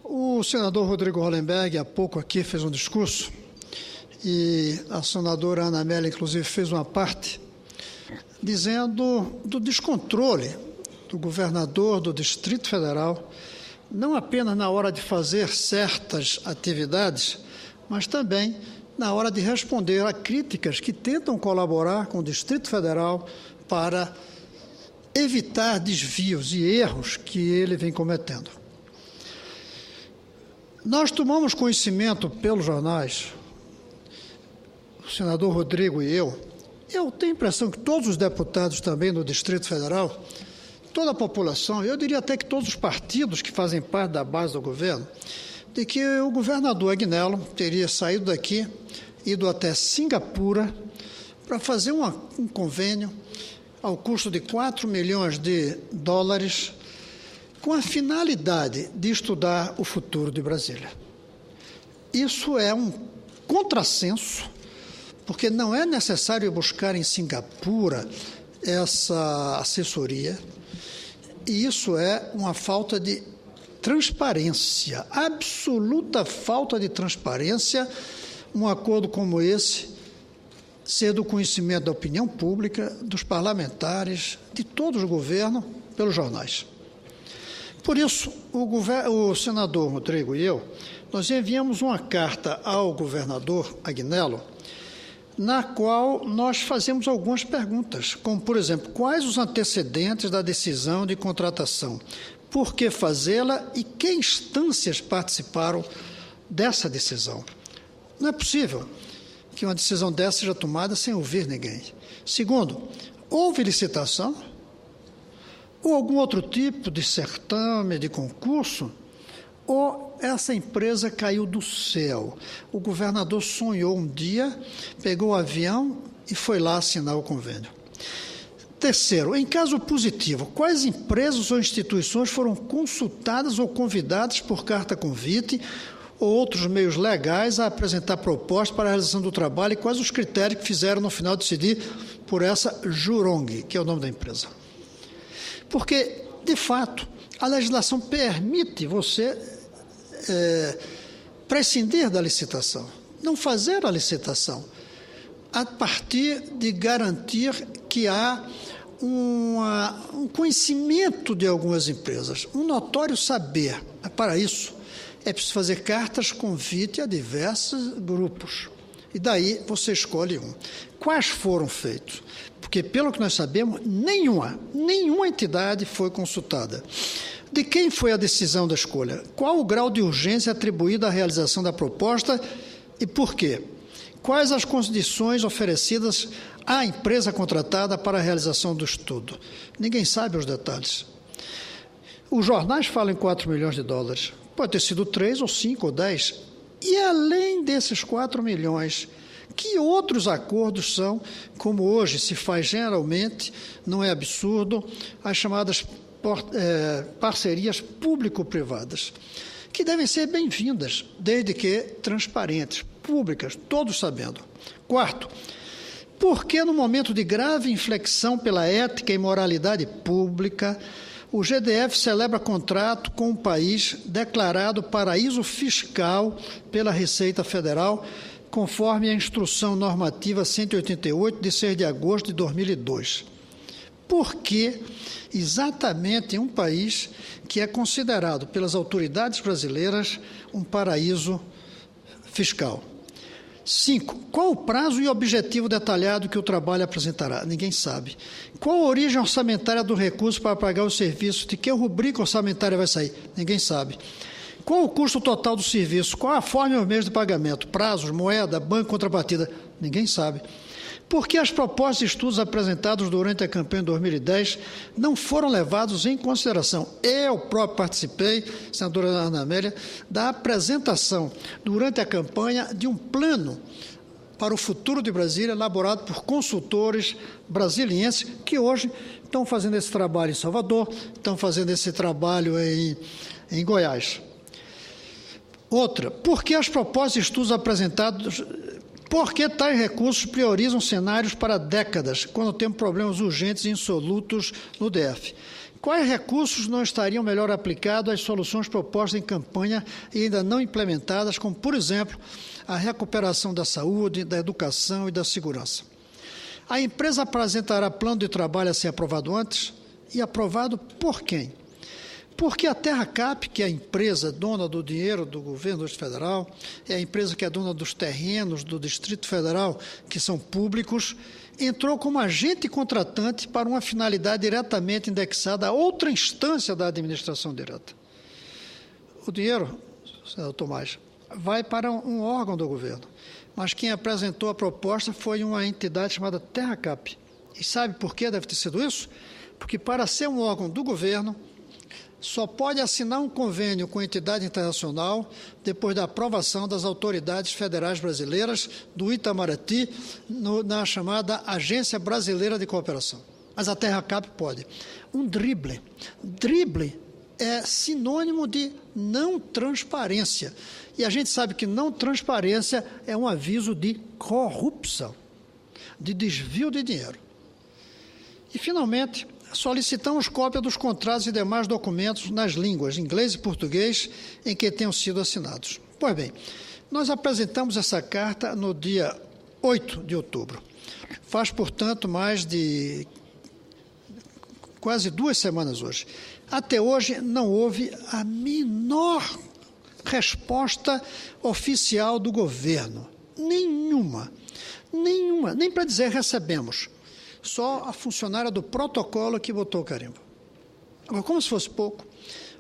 O senador Rodrigo Hollenberg, há pouco aqui, fez um discurso e a senadora Ana Amélia, inclusive, fez uma parte dizendo do descontrole do governador do Distrito Federal, não apenas na hora de fazer certas atividades, mas também na hora de responder a críticas que tentam colaborar com o Distrito Federal para evitar desvios e erros que ele vem cometendo. Nós tomamos conhecimento pelos jornais, o senador Rodrigo e eu tenho a impressão que todos os deputados também do Distrito Federal, toda a população, eu diria até que todos os partidos que fazem parte da base do governo, de que o governador Agnello teria saído daqui, ido até Singapura, para fazer um convênio ao custo de 4 milhões de dólares, com a finalidade de estudar o futuro de Brasília. Isso é um contrassenso, porque não é necessário buscar em Singapura essa assessoria, e isso é uma falta de transparência, absoluta falta de transparência, um acordo como esse ser do conhecimento da opinião pública, dos parlamentares, de todos os governos, pelos jornais. Por isso, o senador Rodrigo e eu, nós enviamos uma carta ao governador Agnello, na qual nós fazemos algumas perguntas, como, por exemplo, quais os antecedentes da decisão de contratação, por que fazê-la e que instâncias participaram dessa decisão. Não é possível que uma decisão dessa seja tomada sem ouvir ninguém. Segundo, houve licitação ou algum outro tipo de certame, de concurso, ou essa empresa caiu do céu. O governador sonhou um dia, pegou o avião e foi lá assinar o convênio. Terceiro, em caso positivo, quais empresas ou instituições foram consultadas ou convidadas por carta convite ou outros meios legais a apresentar propostas para a realização do trabalho e quais os critérios que fizeram, no final, decidir por essa Jurong, que é o nome da empresa. Porque, de fato, a legislação permite você prescindir da licitação, não fazer a licitação, a partir de garantir que há um conhecimento de algumas empresas, um notório saber. Para isso, é preciso fazer cartas convite a diversos grupos. E daí você escolhe um. Quais foram feitos? Porque, pelo que nós sabemos, nenhuma entidade foi consultada. De quem foi a decisão da escolha? Qual o grau de urgência atribuído à realização da proposta e por quê? Quais as condições oferecidas à empresa contratada para a realização do estudo? Ninguém sabe os detalhes. Os jornais falam em 4 milhões de dólares. Pode ter sido 3 ou 5 ou 10. E além desses 4 milhões, que outros acordos são, como hoje se faz geralmente, não é absurdo, as chamadas parcerias público-privadas, que devem ser bem-vindas, desde que transparentes, públicas, todos sabendo. Quarto, por que no momento de grave inflexão pela ética e moralidade pública, o GDF celebra contrato com um país declarado paraíso fiscal pela Receita Federal, conforme a Instrução Normativa 188, de 6 de agosto de 2002. Por que exatamente um país que é considerado pelas autoridades brasileiras um paraíso fiscal? 5. Qual o prazo e objetivo detalhado que o trabalho apresentará? Ninguém sabe. Qual a origem orçamentária do recurso para pagar o serviço? De que rubrica orçamentária vai sair? Ninguém sabe. Qual o custo total do serviço? Qual a forma e os meios de pagamento? Prazos, moeda, banco, contrapartida? Ninguém sabe. Por que as propostas e estudos apresentados durante a campanha de 2010 não foram levados em consideração? Eu próprio participei, senadora Ana Amélia, da apresentação durante a campanha de um plano para o futuro de Brasília, elaborado por consultores brasilienses que hoje estão fazendo esse trabalho em Salvador, estão fazendo esse trabalho em Goiás. Outra, por que as propostas e estudos apresentados... Por que tais recursos priorizam cenários para décadas, quando temos problemas urgentes e insolutos no DF? Quais recursos não estariam melhor aplicados às soluções propostas em campanha e ainda não implementadas, como, por exemplo, a recuperação da saúde, da educação e da segurança? A empresa apresentará plano de trabalho a ser aprovado antes? E aprovado por quem? Porque a Terracap, que é a empresa dona do dinheiro do governo federal, é a empresa que é dona dos terrenos do Distrito Federal, que são públicos, entrou como agente contratante para uma finalidade diretamente indexada a outra instância da administração direta. O dinheiro, senador Tomás, vai para um órgão do governo, mas quem apresentou a proposta foi uma entidade chamada Terracap. E sabe por que deve ter sido isso? Porque para ser um órgão do governo, só pode assinar um convênio com entidade internacional depois da aprovação das autoridades federais brasileiras do Itamaraty, na chamada Agência Brasileira de Cooperação. Mas a Terracap pode. Um drible. Drible é sinônimo de não transparência. E a gente sabe que não transparência é um aviso de corrupção, de desvio de dinheiro. E, finalmente, solicitamos cópia dos contratos e demais documentos nas línguas inglês e português em que tenham sido assinados. Pois bem, nós apresentamos essa carta no dia 8 de outubro. Faz, portanto, mais de quase 2 semanas hoje. Até hoje não houve a menor resposta oficial do governo. Nenhuma, nem para dizer recebemos. Só a funcionária do protocolo que botou o carimbo. Agora, como se fosse pouco,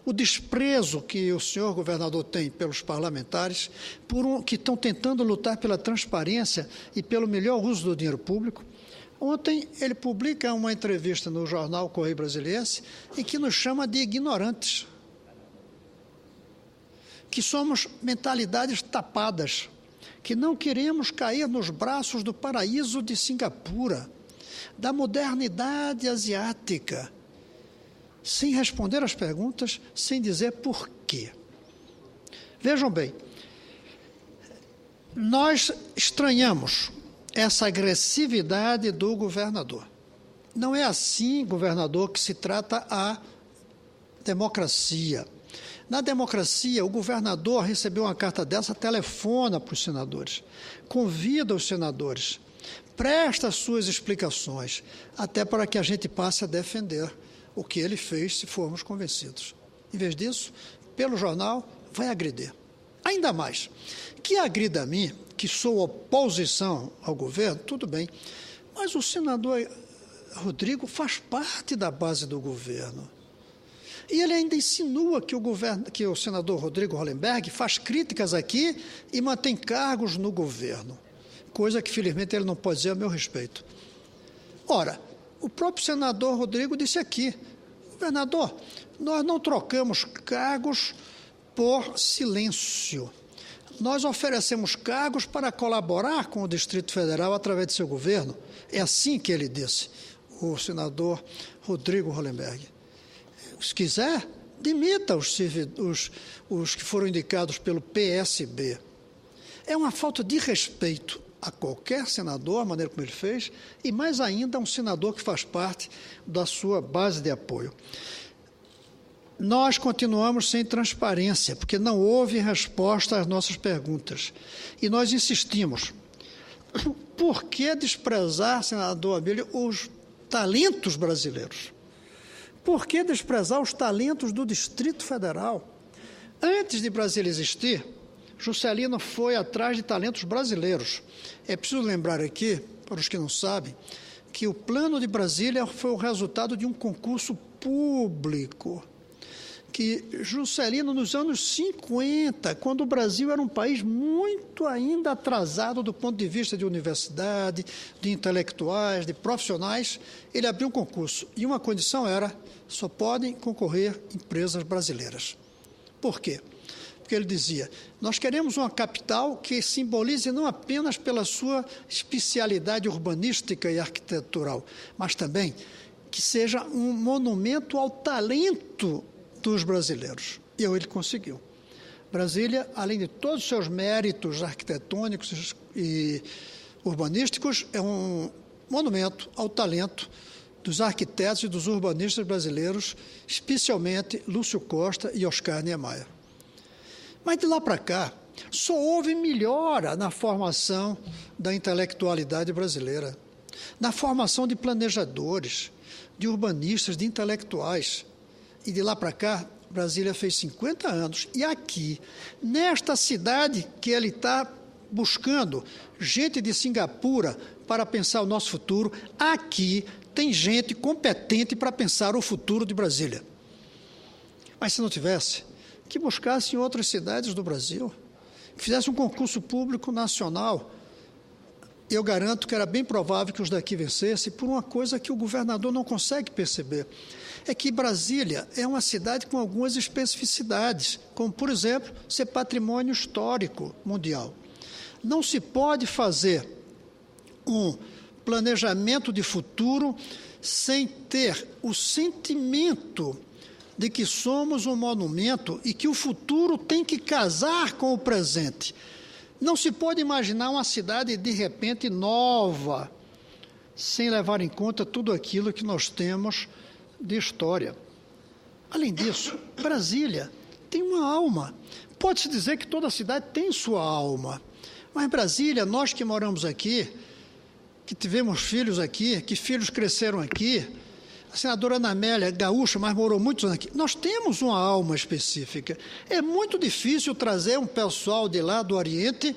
o desprezo que o senhor governador tem pelos parlamentares, que estão tentando lutar pela transparência e pelo melhor uso do dinheiro público. Ontem ele publica uma entrevista no jornal Correio Brasiliense em que nos chama de ignorantes, que somos mentalidades tapadas, que não queremos cair nos braços do paraíso de Singapura, da modernidade asiática, sem responder às perguntas, sem dizer por quê. Vejam bem, nós estranhamos essa agressividade do governador. Não é assim, governador, que se trata a democracia. Na democracia, o governador recebeu uma carta dessa, telefona para os senadores, convida os senadores, presta suas explicações, até para que a gente passe a defender o que ele fez, se formos convencidos. Em vez disso, pelo jornal, vai agredir. Ainda mais, que agrida a mim, que sou oposição ao governo, tudo bem, mas o senador Rodrigo faz parte da base do governo. E ele ainda insinua que o senador Rodrigo Hollenberg faz críticas aqui e mantém cargos no governo, coisa que, felizmente, ele não pode dizer a meu respeito. Ora, o próprio senador Rodrigo disse aqui, governador, nós não trocamos cargos por silêncio. Nós oferecemos cargos para colaborar com o Distrito Federal através de seu governo. É assim que ele disse, o senador Rodrigo Hollenberg. Se quiser, demita os que foram indicados pelo PSB. É uma falta de respeito a qualquer senador, a maneira como ele fez, e mais ainda a um senador que faz parte da sua base de apoio. Nós continuamos sem transparência, porque não houve resposta às nossas perguntas. E nós insistimos. Por que desprezar, senador Abílio, os talentos brasileiros? Por que desprezar os talentos do Distrito Federal? Antes de Brasília existir, Juscelino foi atrás de talentos brasileiros. É preciso lembrar aqui, para os que não sabem, que o Plano de Brasília foi o resultado de um concurso público, que Juscelino, nos anos 50, quando o Brasil era um país muito ainda atrasado do ponto de vista de universidade, de intelectuais, de profissionais, ele abriu um concurso. E uma condição era, só podem concorrer empresas brasileiras. Por quê? Porque ele dizia, nós queremos uma capital que simbolize não apenas pela sua especialidade urbanística e arquitetural, mas também que seja um monumento ao talento dos brasileiros. E ele conseguiu. Brasília, além de todos os seus méritos arquitetônicos e urbanísticos, é um monumento ao talento dos arquitetos e dos urbanistas brasileiros, especialmente Lúcio Costa e Oscar Niemeyer. Mas de lá para cá, só houve melhora na formação da intelectualidade brasileira, na formação de planejadores, de urbanistas, de intelectuais. E de lá para cá, Brasília fez 50 anos. E aqui, nesta cidade que ele está buscando gente de Singapura para pensar o nosso futuro, aqui tem gente competente para pensar o futuro de Brasília. Mas se não tivesse, que buscasse em outras cidades do Brasil, que fizesse um concurso público nacional. Eu garanto que era bem provável que os daqui vencessem por uma coisa que o governador não consegue perceber. É que Brasília é uma cidade com algumas especificidades, como, por exemplo, ser patrimônio histórico mundial. Não se pode fazer um planejamento de futuro sem ter o sentimento de que somos um monumento e que o futuro tem que casar com o presente. Não se pode imaginar uma cidade, de repente, nova, sem levar em conta tudo aquilo que nós temos de história. Além disso, Brasília tem uma alma. Pode-se dizer que toda cidade tem sua alma, mas Brasília, nós que moramos aqui, que tivemos filhos aqui, que filhos cresceram aqui, a senadora Ana Amélia, gaúcha, mas morou muitos anos aqui, nós temos uma alma específica. É muito difícil trazer um pessoal de lá do Oriente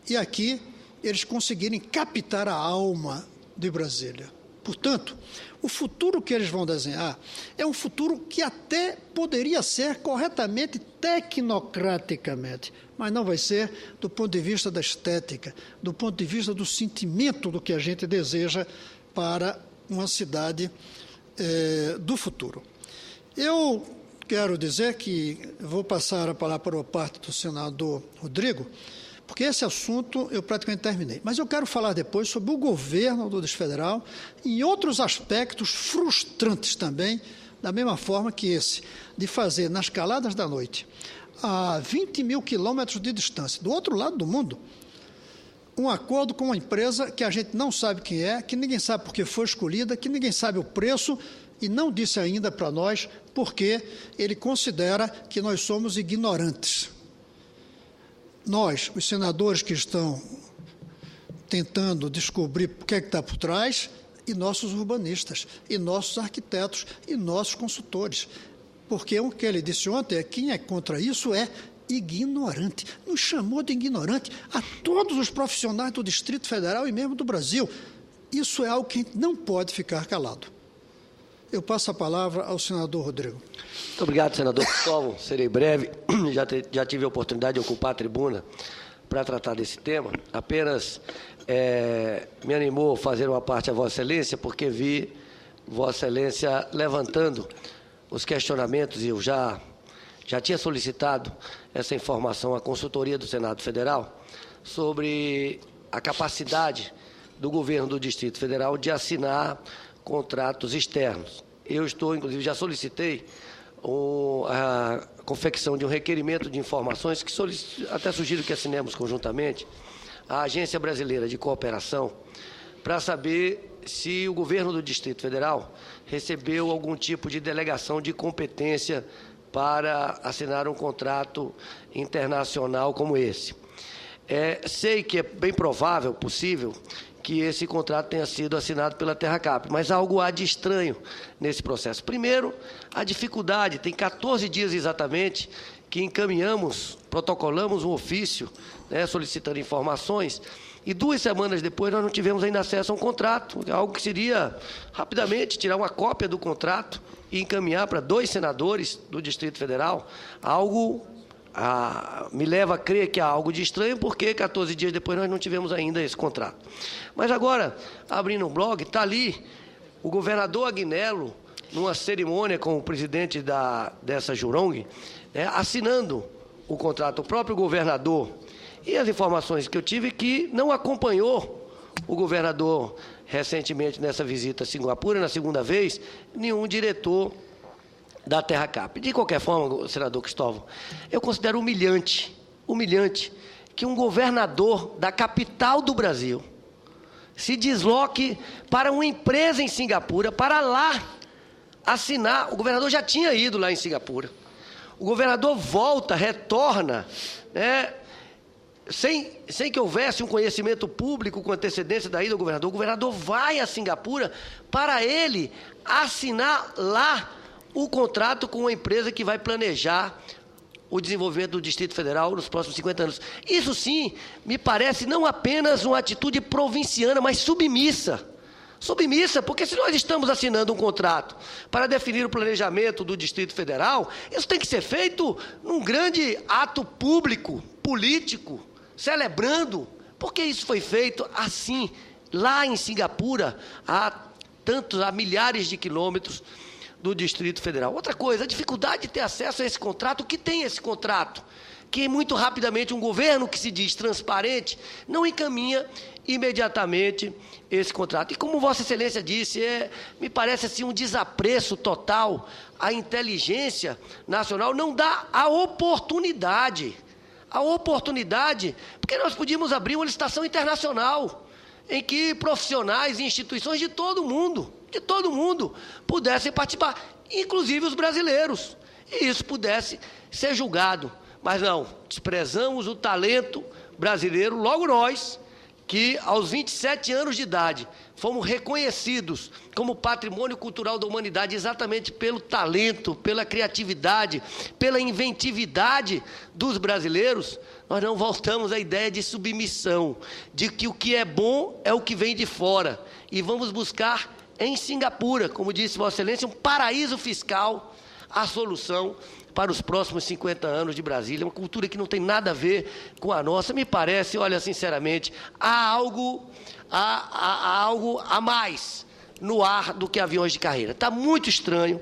e aqui eles conseguirem captar a alma de Brasília. Portanto, o futuro que eles vão desenhar é um futuro que até poderia ser corretamente tecnocraticamente, mas não vai ser do ponto de vista da estética, do ponto de vista do sentimento do que a gente deseja para uma cidade do futuro. Eu quero dizer que vou passar a palavra para a parte do senador Rodrigo, porque esse assunto eu praticamente terminei. Mas eu quero falar depois sobre o governo do Distrito Federal e outros aspectos frustrantes também, da mesma forma que esse, de fazer nas caladas da noite, a 20 mil quilômetros de distância, do outro lado do mundo, um acordo com uma empresa que a gente não sabe quem é, que ninguém sabe por que foi escolhida, que ninguém sabe o preço e não disse ainda para nós porque ele considera que nós somos ignorantes. Nós, os senadores que estão tentando descobrir o que é que está por trás, e nossos urbanistas, e nossos arquitetos, e nossos consultores. Porque o que ele disse ontem é que quem é contra isso é ignorante. Nos chamou de ignorante a todos os profissionais do Distrito Federal e mesmo do Brasil. Isso é algo que não pode ficar calado. Eu passo a palavra ao senador Rodrigo. Muito obrigado, senador Cristóvão. Serei breve. Já tive a oportunidade de ocupar a tribuna para tratar desse tema. Apenas me animou fazer uma parte a Vossa Excelência, porque vi Vossa Excelência levantando os questionamentos, e eu já tinha solicitado essa informação à consultoria do Senado Federal sobre a capacidade do governo do Distrito Federal de assinar contratos externos. Eu estou, inclusive, já solicitei a confecção de um requerimento de informações que até sugiro que assinemos conjuntamente a Agência Brasileira de Cooperação para saber se o governo do Distrito Federal recebeu algum tipo de delegação de competência para assinar um contrato internacional como esse. Sei que é bem provável, possível, que esse contrato tenha sido assinado pela TerraCap, mas algo há de estranho nesse processo. Primeiro, a dificuldade, tem 14 dias exatamente que encaminhamos, protocolamos um ofício, solicitando informações, e 2 semanas depois nós não tivemos ainda acesso a um contrato, algo que seria, rapidamente, tirar uma cópia do contrato e encaminhar para 2 senadores do Distrito Federal, algo me leva a crer que há algo de estranho, porque 14 dias depois nós não tivemos ainda esse contrato. Mas agora, abrindo um blog, está ali o governador Agnello, numa cerimônia com o presidente dessa Jurong, assinando o contrato, o próprio governador. E as informações que eu tive que não acompanhou o governador recentemente nessa visita a Singapura, na segunda vez, nenhum diretor da TerraCap. De qualquer forma, senador Cristóvão, eu considero humilhante que um governador da capital do Brasil, se desloque para uma empresa em Singapura, para lá assinar. O governador já tinha ido lá em Singapura. O governador volta, retorna, né, sem que houvesse um conhecimento público com antecedência da ida do governador. O governador vai a Singapura para ele assinar lá o contrato com uma empresa que vai planejar o desenvolvimento do Distrito Federal nos próximos 50 anos. Isso sim, me parece não apenas uma atitude provinciana, mas submissa. Submissa, porque se nós estamos assinando um contrato para definir o planejamento do Distrito Federal, isso tem que ser feito num grande ato público, político, celebrando, porque isso foi feito assim, lá em Singapura, há milhares de quilômetros do Distrito Federal. Outra coisa, a dificuldade de ter acesso a esse contrato. O que tem esse contrato? Que muito rapidamente um governo que se diz transparente não encaminha imediatamente esse contrato. E como Vossa Excelência disse, me parece assim um desapreço total à inteligência nacional, não dá a oportunidade, porque nós podíamos abrir uma licitação internacional em que profissionais e instituições de todo mundo pudessem participar, inclusive os brasileiros, e isso pudesse ser julgado. Mas não, desprezamos o talento brasileiro, logo nós, que aos 27 anos de idade fomos reconhecidos como patrimônio cultural da humanidade exatamente pelo talento, pela criatividade, pela inventividade dos brasileiros. Nós não voltamos à ideia de submissão, de que o que é bom é o que vem de fora, e vamos buscar em Singapura, como disse Vossa Excelência, um paraíso fiscal, a solução para os próximos 50 anos de Brasília, uma cultura que não tem nada a ver com a nossa. Me parece, olha, sinceramente, há algo a mais no ar do que aviões de carreira. Está muito estranho,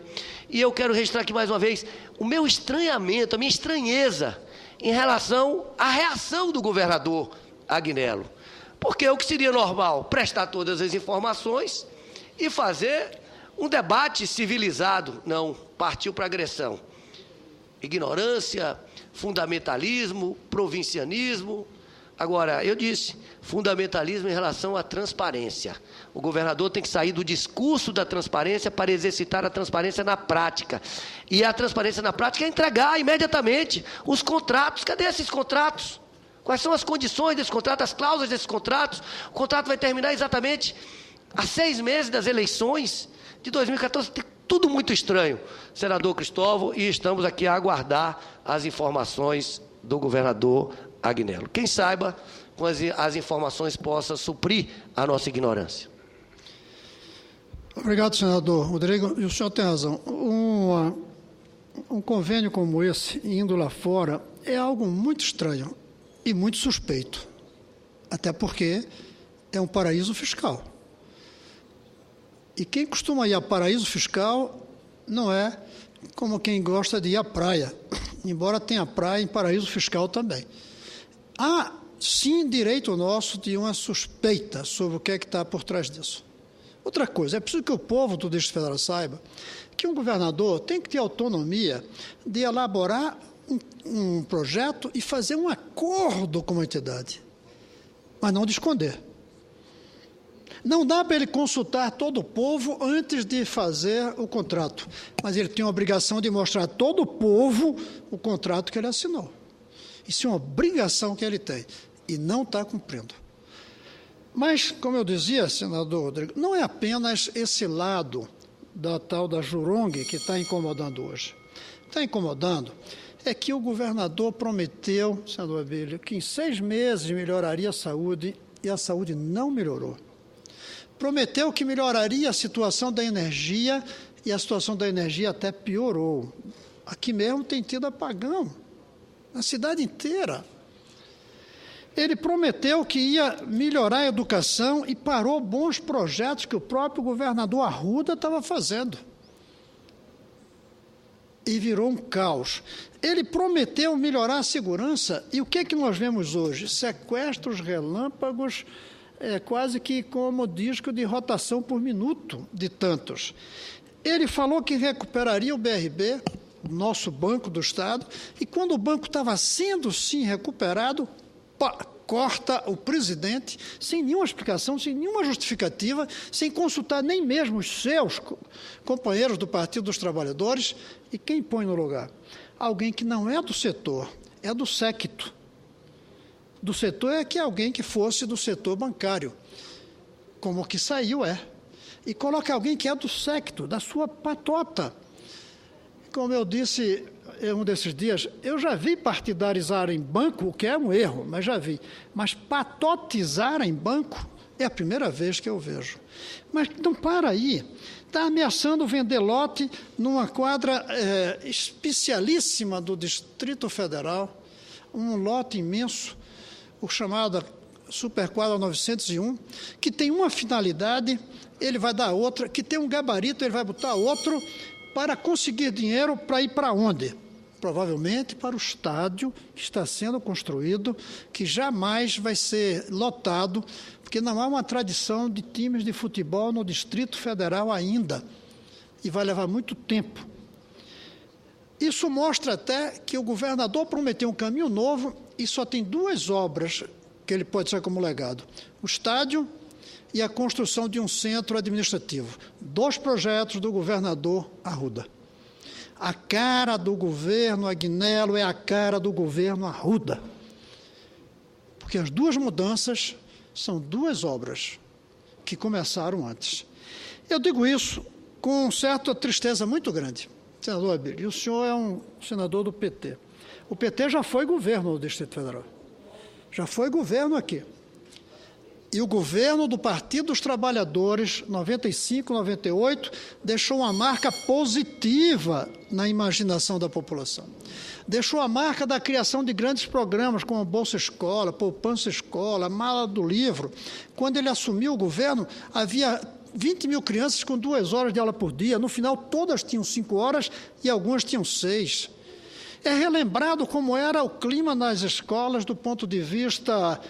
e eu quero registrar aqui mais uma vez o meu estranhamento, a minha estranheza em relação à reação do governador Agnello. Porque o que seria normal? Prestar todas as informações e fazer um debate civilizado. Não, partiu para agressão. Ignorância, fundamentalismo, provincianismo. Agora, eu disse, fundamentalismo em relação à transparência. O governador tem que sair do discurso da transparência para exercitar a transparência na prática. E a transparência na prática é entregar imediatamente os contratos. Cadê esses contratos? Quais são as condições desse contrato, as cláusulas desses contratos? O contrato vai terminar exatamente há 6 meses das eleições de 2014. Tudo muito estranho, senador Cristóvão, e estamos aqui a aguardar as informações do governador Agnello. Quem saiba, com as informações, possa suprir a nossa ignorância. Obrigado, senador Rodrigo. E o senhor tem razão. Um convênio como esse, indo lá fora, é algo muito estranho e muito suspeito. Até porque é um paraíso fiscal. E quem costuma ir a paraíso fiscal não é como quem gosta de ir à praia, embora tenha praia em paraíso fiscal também. Há, sim, direito nosso de uma suspeita sobre o que é que está por trás disso. Outra coisa, é preciso que o povo do Distrito Federal saiba que um governador tem que ter autonomia de elaborar um projeto e fazer um acordo com uma entidade, mas não de esconder. Não dá para ele consultar todo o povo antes de fazer o contrato, mas ele tem a obrigação de mostrar a todo o povo o contrato que ele assinou. Isso é uma obrigação que ele tem e não está cumprindo. Mas, como eu dizia, senador Rodrigo, não é apenas esse lado da tal da Jurong que está incomodando hoje. Está incomodando é que o governador prometeu, senador Abílio, que em 6 meses melhoraria a saúde e a saúde não melhorou. Prometeu que melhoraria a situação da energia e a situação da energia até piorou. Aqui mesmo tem tido apagão, na cidade inteira. Ele prometeu que ia melhorar a educação e parou bons projetos que o próprio governador Arruda estava fazendo. E virou um caos. Ele prometeu melhorar a segurança, e o que é que nós vemos hoje? Sequestros relâmpagos, quase que como disco de rotação por minuto, de tantos. Ele falou que recuperaria o BRB, nosso Banco do Estado, e quando o banco estava sendo, sim, recuperado, corta o presidente sem nenhuma explicação, sem nenhuma justificativa, sem consultar nem mesmo os seus companheiros do Partido dos Trabalhadores. E quem põe no lugar? Alguém que não é do setor, é do séquito. Do setor é que é alguém que fosse do setor bancário, como o que saiu é. E coloca alguém que é do séquito, da sua patota. Como eu disse em um desses dias, eu já vi partidarizar em banco, o que é um erro, mas já vi. Mas patotizar em banco é a primeira vez que eu vejo. Mas não para aí. Está ameaçando vender lote numa quadra especialíssima do Distrito Federal, um lote imenso, o chamado Superquadra 901, que tem uma finalidade, ele vai dar outra, que tem um gabarito, ele vai botar outro, para conseguir dinheiro para ir para onde? Provavelmente para o estádio que está sendo construído, que jamais vai ser lotado, porque não há uma tradição de times de futebol no Distrito Federal ainda, e vai levar muito tempo. Isso mostra até que o governador prometeu um caminho novo e só tem duas obras que ele pode ser como legado: o estádio e a construção de um centro administrativo. 2 projetos do governador Arruda. A cara do governo Agnello é a cara do governo Arruda. Porque as 2 mudanças são 2 obras que começaram antes. Eu digo isso com certa tristeza muito grande. Senador Abílio, o senhor é um senador do PT. O PT já foi governo no Distrito Federal. Já foi governo aqui. E o governo do Partido dos Trabalhadores, 95, 98, deixou uma marca positiva na imaginação da população. Deixou a marca da criação de grandes programas como Bolsa Escola, Poupança Escola, Mala do Livro. Quando ele assumiu o governo, havia 20 mil crianças com 2 horas de aula por dia. No final, todas tinham 5 horas e algumas tinham 6. É relembrado como era o clima nas escolas do ponto de vista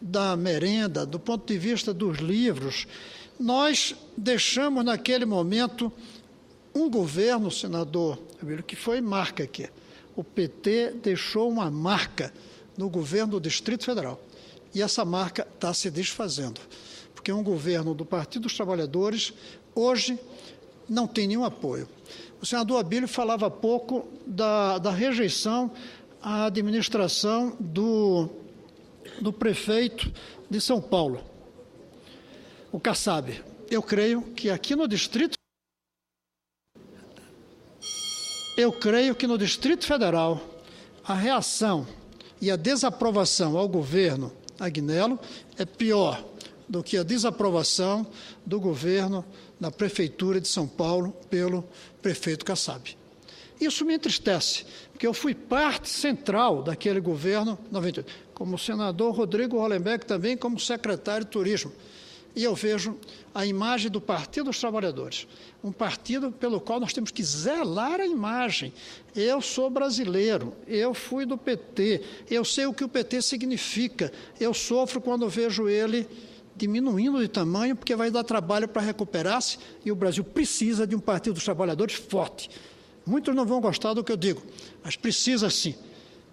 da merenda, do ponto de vista dos livros. Nós deixamos naquele momento um governo, senador Abílio, que foi marca aqui. O PT deixou uma marca no governo do Distrito Federal. E essa marca está se desfazendo. Porque um governo do Partido dos Trabalhadores, hoje, não tem nenhum apoio. O senador Abílio falava há pouco da rejeição à administração do prefeito de São Paulo, o Kassab. Eu creio que aqui no Distrito Federal, a reação e a desaprovação ao governo Agnello é pior do que a desaprovação do governo da Prefeitura de São Paulo pelo prefeito Kassab. Isso me entristece, porque eu fui parte central daquele governo 98, como o senador Rodrigo Hollenberg também como secretário de Turismo. E eu vejo a imagem do Partido dos Trabalhadores, um partido pelo qual nós temos que zelar a imagem. Eu sou brasileiro, eu fui do PT, eu sei o que o PT significa, eu sofro quando vejo ele diminuindo de tamanho, porque vai dar trabalho para recuperar-se, e o Brasil precisa de um Partido dos Trabalhadores forte. Muitos não vão gostar do que eu digo, mas precisa sim.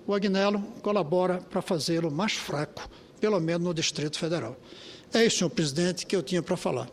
O Agnello colabora para fazê-lo mais fraco, pelo menos no Distrito Federal. É isso, senhor presidente, que eu tinha para falar.